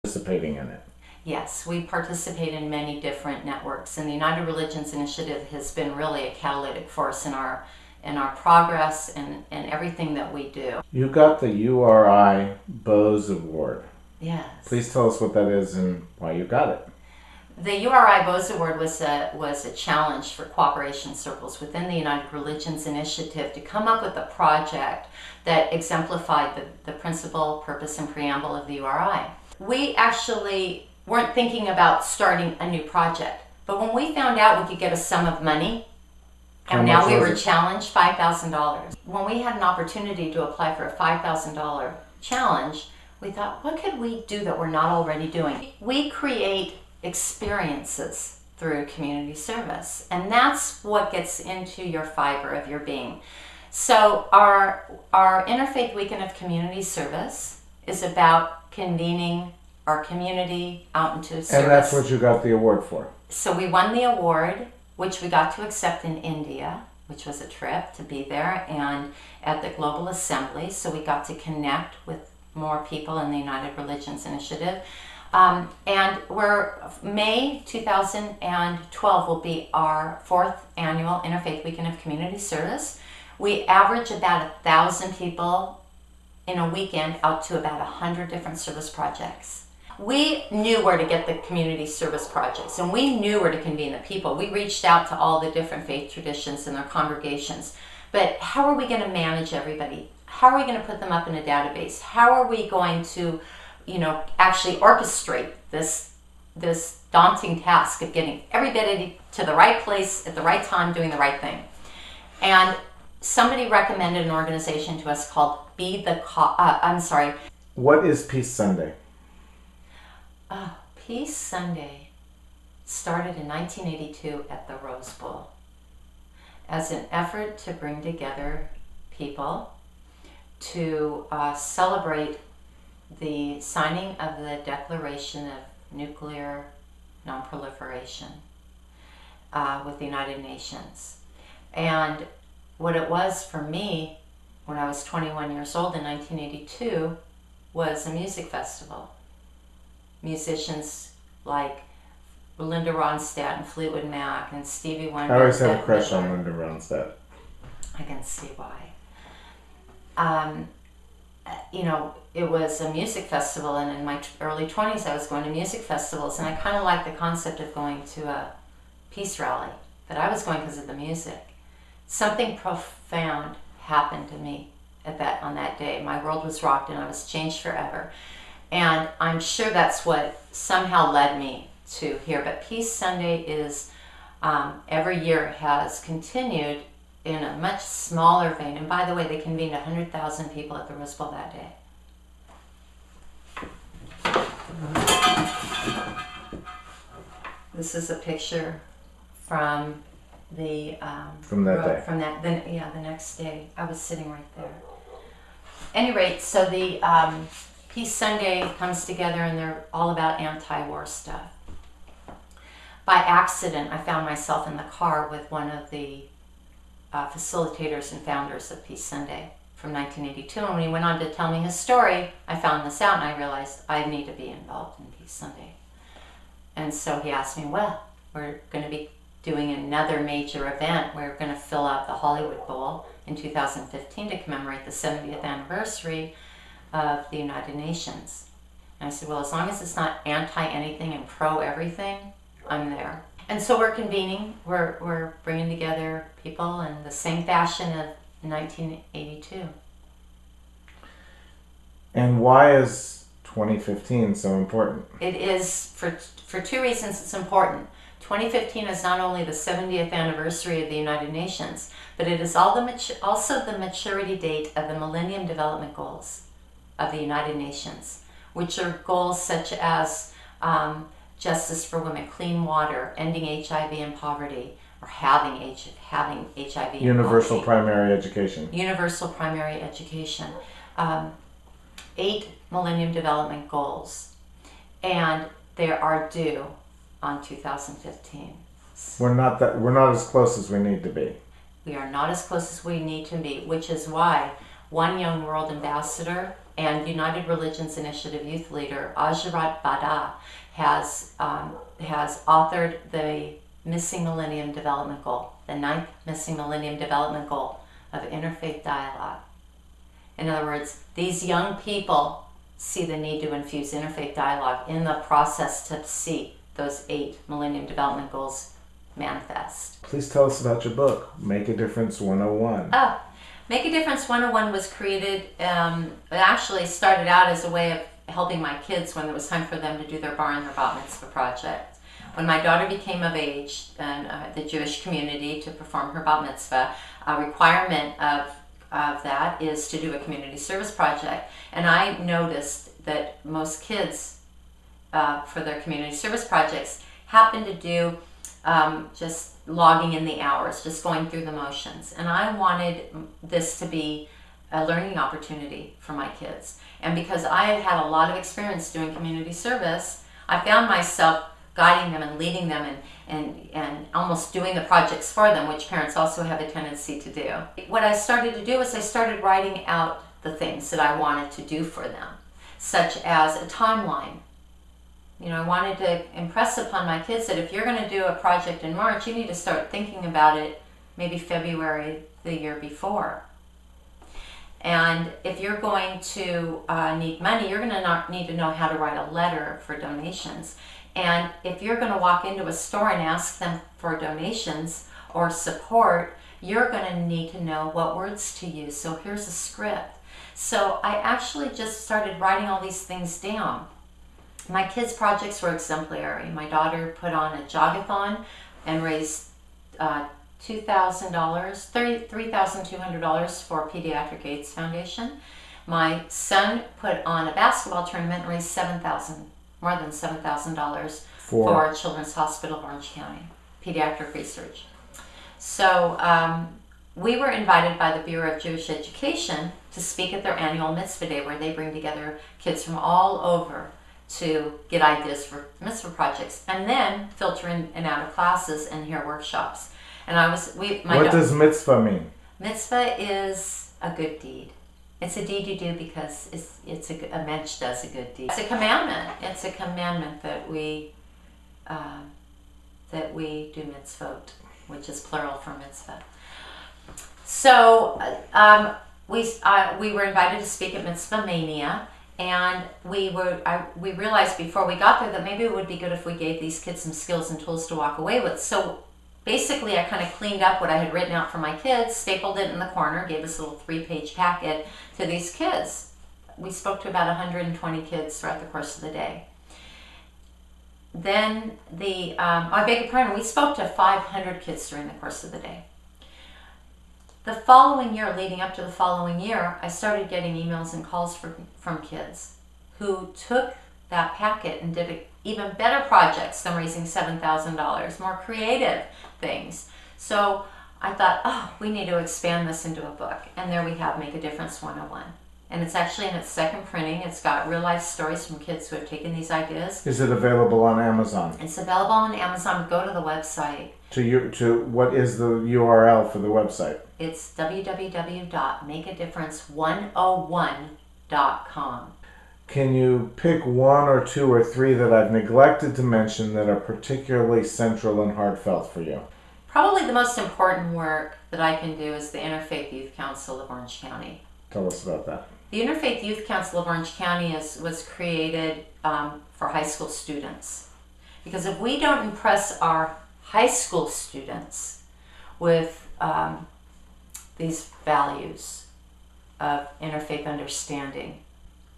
participating in it. Yes, we participate in many different networks, and the United Religions Initiative has been really a catalytic force in our progress and everything that we do. You got the URI Bose Award. Yes. Please tell us what that is and why you got it. The URI Bose Award was a challenge for cooperation circles within the United Religions Initiative to come up with a project that exemplified the principle, purpose, and preamble of the URI. We actually weren't thinking about starting a new project, but when we found out we could get a sum of money, and now we were challenged $5,000. When we had an opportunity to apply for a $5,000 challenge, we thought, what could we do that we're not already doing? We create experiences through community service, and that's what gets into your fiber of your being. So our Interfaith Weekend of Community Service is about convening our community out into service. And that's what you got the award for. So we won the award, which we got to accept in India, which was a trip to be there, and at the Global Assembly. So we got to connect with more people in the United Religions Initiative. And May 2012 will be our 4th annual Interfaith Weekend of Community Service. We average about 1,000 people in a weekend out to about 100 different service projects. We knew where to get the community service projects, and we knew where to convene the people. We reached out to all the different faith traditions and their congregations. But how are we going to manage everybody? How are we going to put them up in a database? How are we going to, actually orchestrate this daunting task of getting everybody to the right place at the right time, doing the right thing? And somebody recommended an organization to us called What is Peace Sunday? Peace Sunday started in 1982 at the Rose Bowl as an effort to bring together people to celebrate the signing of the Declaration of Nuclear Non-Proliferation with the United Nations. And what it was for me when I was 21 years old in 1982 was a music festival. Musicians like Linda Ronstadt and Fleetwood Mac and Stevie Wonder. I always had a crush on Linda Ronstadt. I can see why. It was a music festival, and in my early 20s I was going to music festivals, and I kind of liked the concept of going to a peace rally, but I was going because of the music. Something profound happened to me on that day. My world was rocked and I was changed forever. And I'm sure that's what somehow led me to here. But Peace Sunday is, every year has continued in a much smaller vein. And by the way, they convened 100,000 people at the Rose Bowl that day. This is a picture from the the next day. I was sitting right there. At any rate, so the Peace Sunday comes together, and they're all about anti-war stuff. By accident, I found myself in the car with one of the facilitators and founders of Peace Sunday from 1982, and when he went on to tell me his story, I found this out, and I realized I need to be involved in Peace Sunday. And so he asked me, well, we're going to be doing another major event. We're going to fill out the Hollywood Bowl in 2015 to commemorate the 70th anniversary of the United Nations. And I said, well, as long as it's not anti-anything and pro-everything, I'm there. And so we're convening, we're bringing together people in the same fashion of 1982. And why is 2015 so important? It is, for two reasons it's important. 2015 is not only the 70th anniversary of the United Nations, but it is also the maturity date of the Millennium Development Goals of the United Nations, which are goals such as justice for women, clean water, ending HIV and poverty, or having HIV and universal poverty. Primary education. Universal primary education. 8 Millennium Development Goals, and they are due on 2015. We're not as close as we need to be. We are not as close as we need to be, which is why One Young World Ambassador and United Religions Initiative youth leader Ajarat Bada has authored the Missing Millennium Development Goal, the 9th Missing Millennium Development Goal of interfaith dialogue. In other words, these young people see the need to infuse interfaith dialogue in the process to see those 8 Millennium Development Goals manifest. Please tell us about your book, Make a Difference 101. Make a Difference 101 was created, it actually started out as a way of helping my kids when it was time for them to do their bar and their bat mitzvah project. When my daughter became of age in the Jewish community to perform her bat mitzvah, a requirement of that is to do a community service project. And I noticed that most kids for their community service projects happen to do just logging in the hours, just going through the motions. And I wanted this to be a learning opportunity for my kids. And because I had had a lot of experience doing community service, I found myself guiding them and leading them and almost doing the projects for them, which parents also have a tendency to do. What I started to do is I started writing out the things that I wanted to do for them, such as a timeline. I wanted to impress upon my kids that if you're going to do a project in March, you need to start thinking about it maybe February the year before. And if you're going to need money, you're going to need to know how to write a letter for donations. And if you're going to walk into a store and ask them for donations or support, you're going to need to know what words to use. So here's a script. So I actually just started writing all these things down. My kids' projects were exemplary. My daughter put on a jogathon and raised $3,200 for Pediatric AIDS Foundation. My son put on a basketball tournament and raised more than $7,000 for Children's Hospital of Orange County, pediatric research. So we were invited by the Bureau of Jewish Education to speak at their annual mitzvah day, where they bring together kids from all over to get ideas for mitzvah projects, and then filter in and out of classes and hear workshops. And what does mitzvah mean? Mitzvah is a good deed. It's a deed you do because a mensch does a good deed. It's a commandment. It's a commandment that we do mitzvot, which is plural for mitzvah. So we were invited to speak at Mitzvah Mania, and we realized before we got there that maybe it would be good if we gave these kids some skills and tools to walk away with. So basically, I kind of cleaned up what I had written out for my kids, stapled it in the corner, gave this little 3-page packet to these kids. We spoke to about 120 kids throughout the course of the day. Then I beg your pardon, we spoke to 500 kids during the course of the day. The following year, leading up to the following year, I started getting emails and calls from kids who took that packet and did even better projects than raising $7,000, more creative things. So I thought, we need to expand this into a book. And there we have Make a Difference 101. And it's actually in its second printing. It's got real life stories from kids who have taken these ideas. Is it available on Amazon? It's available on Amazon. Go to the website. What is the URL for the website? It's www.makeadifference101.com. Can you pick 1 or 2 or 3 that I've neglected to mention that are particularly central and heartfelt for you? Probably the most important work that I can do is the Interfaith Youth Council of Orange County. Tell us about that. The Interfaith Youth Council of Orange County was created for high school students. Because if we don't impress our high school students with these values of interfaith understanding,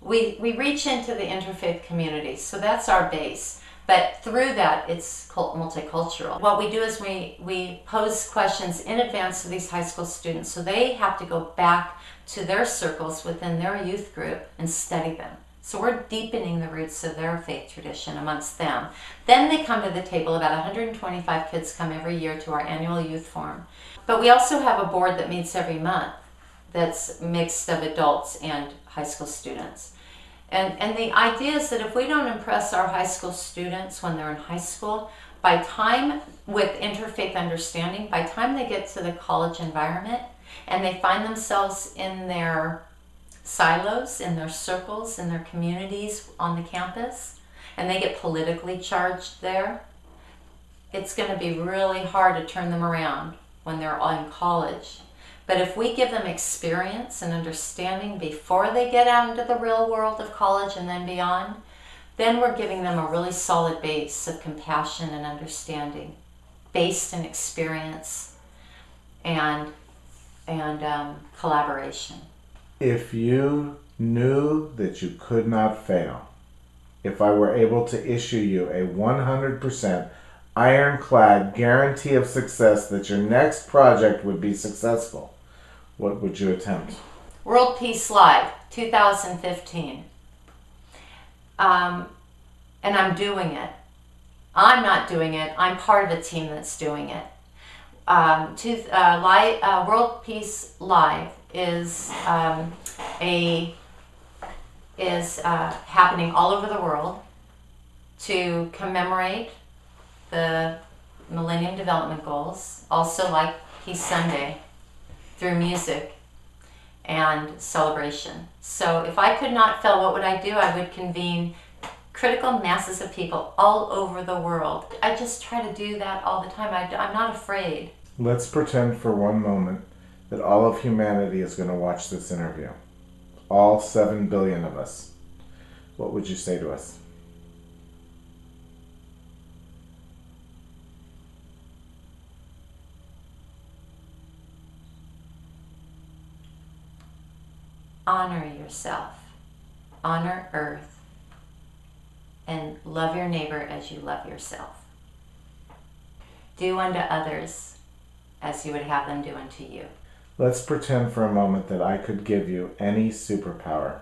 we reach into the interfaith community, so that's our base. But through that, it's multicultural. What we do is we pose questions in advance to these high school students, so they have to go back to their circles within their youth group and study them. So we're deepening the roots of their faith tradition amongst them. Then they come to the table. About 125 kids come every year to our annual youth forum. But we also have a board that meets every month that's mixed of adults and high school students. And the idea is that if we don't impress our high school students when they're in high school, with interfaith understanding, by the time they get to the college environment and they find themselves in their silos in their circles, in their communities on the campus, and they get politically charged there, it's going to be really hard to turn them around when they're in college. But if we give them experience and understanding before they get out into the real world of college and then beyond, then we're giving them a really solid base of compassion and understanding based in experience and collaboration. If you knew that you could not fail, if I were able to issue you a 100% ironclad guarantee of success that your next project would be successful, what would you attempt? World Peace Live, 2015. And I'm doing it. I'm not doing it. I'm part of a team that's doing it. World Peace Live is happening all over the world to commemorate the Millennium Development Goals, also like Peace Sunday, through music and celebration. So if I could not fail, what would I do? I would convene critical masses of people all over the world. I just try to do that all the time. I'm not afraid. Let's pretend for one moment that all of humanity is going to watch this interview. All 7 billion of us. What would you say to us? Honor yourself. Honor Earth. And love your neighbor as you love yourself. Do unto others as you would have them do unto you. Let's pretend for a moment that I could give you any superpower.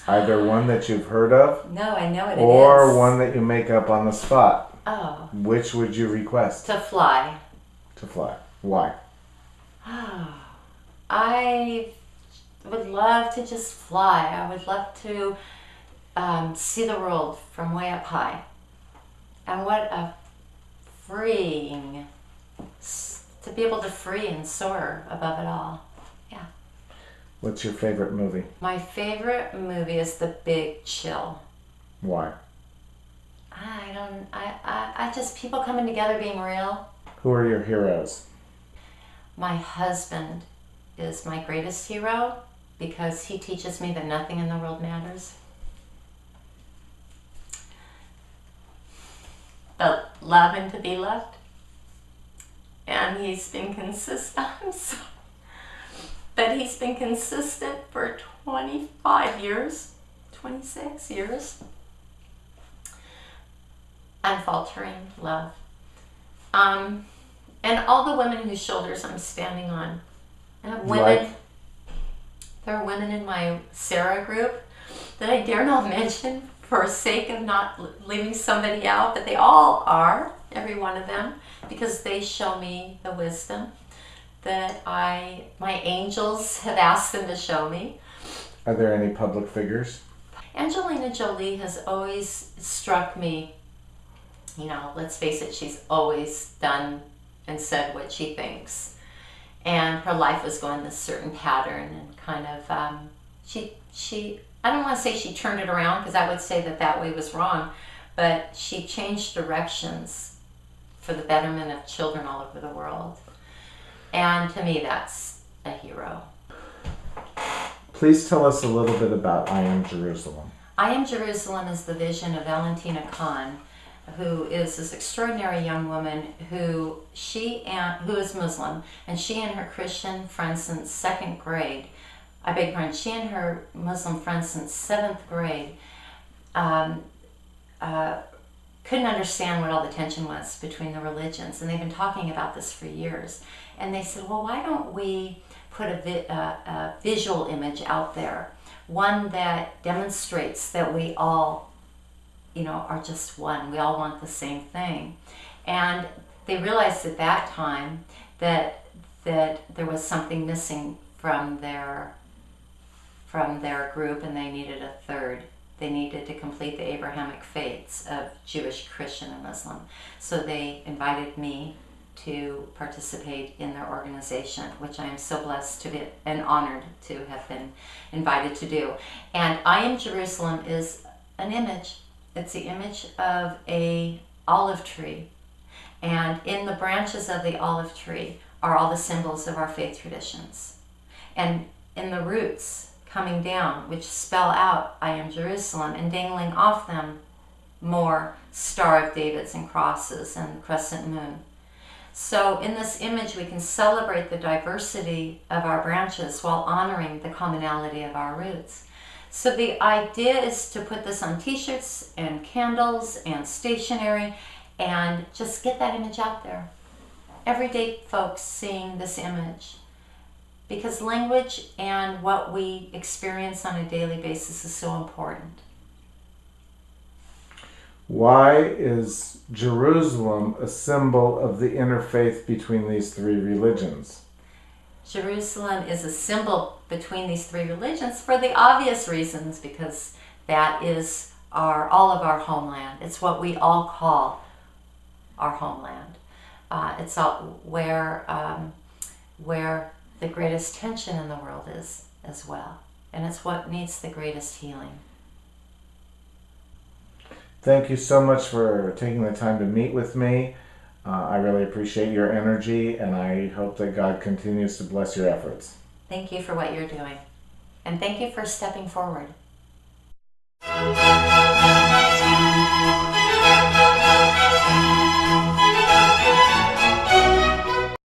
Either one that you've heard of, No, I know what it is. or one that you make up on the spot. Oh. Which would you request? To fly. To fly. Why? I would love to just fly. I would love to see the world from way up high. And what a freeing, to be able to free and soar above it all. Yeah. What's your favorite movie? My favorite movie is The Big Chill. Why? I just, people coming together being real. Who are your heroes? My husband is my greatest hero because he teaches me that nothing in the world matters. But love and to be loved. And he's been consistent. But he's been consistent for 25 years, 26 years. Unfaltering love. And all the women whose shoulders I'm standing on. I have women. There are women in my Sarah group that I dare not mention for sake of not leaving somebody out, but they all are, every one of them, because they show me the wisdom that my angels have asked them to show me. Are there any public figures? Angelina Jolie has always struck me, let's face it, she's always done and said what she thinks. And her life was going this certain pattern and kind of, she I don't want to say she turned it around because I would say that way was wrong, but she changed directions for the betterment of children all over the world. And to me, that's a hero. Please tell us a little bit about I Am Jerusalem. I Am Jerusalem is the vision of Valentina Khan, who is this extraordinary young woman who is Muslim, and she and her Christian friends since second grade, she and her Muslim friends since 7th grade couldn't understand what all the tension was between the religions, and they've been talking about this for years. And they said, well, why don't we put a visual image out there, one that demonstrates that we all are just one. We all want the same thing. And they realized at that time that there was something missing from their group, and they needed a third. They needed to complete the Abrahamic faiths of Jewish, Christian, and Muslim. So they invited me to participate in their organization, which I am so blessed to be and honored to have been invited to do. And I Am Jerusalem is an image. It's the image of a olive tree. And in the branches of the olive tree are all the symbols of our faith traditions. And in the roots coming down, which spell out I Am Jerusalem, and dangling off them more Star of Davids and crosses and crescent moon. So in this image we can celebrate the diversity of our branches while honoring the commonality of our roots. So the idea is to put this on t-shirts and candles and stationery and just get that image out there. Everyday folks seeing this image. Because language and what we experience on a daily basis is so important. Why is Jerusalem a symbol of the interfaith between these three religions? Jerusalem is a symbol between these three religions for the obvious reasons, because that is all of our homeland. It's what we all call our homeland. It's all where the greatest tension in the world is as well. And it's what needs the greatest healing. Thank you so much for taking the time to meet with me. I really appreciate your energy, and I hope that God continues to bless your efforts. Thank you for what you're doing. And thank you for stepping forward.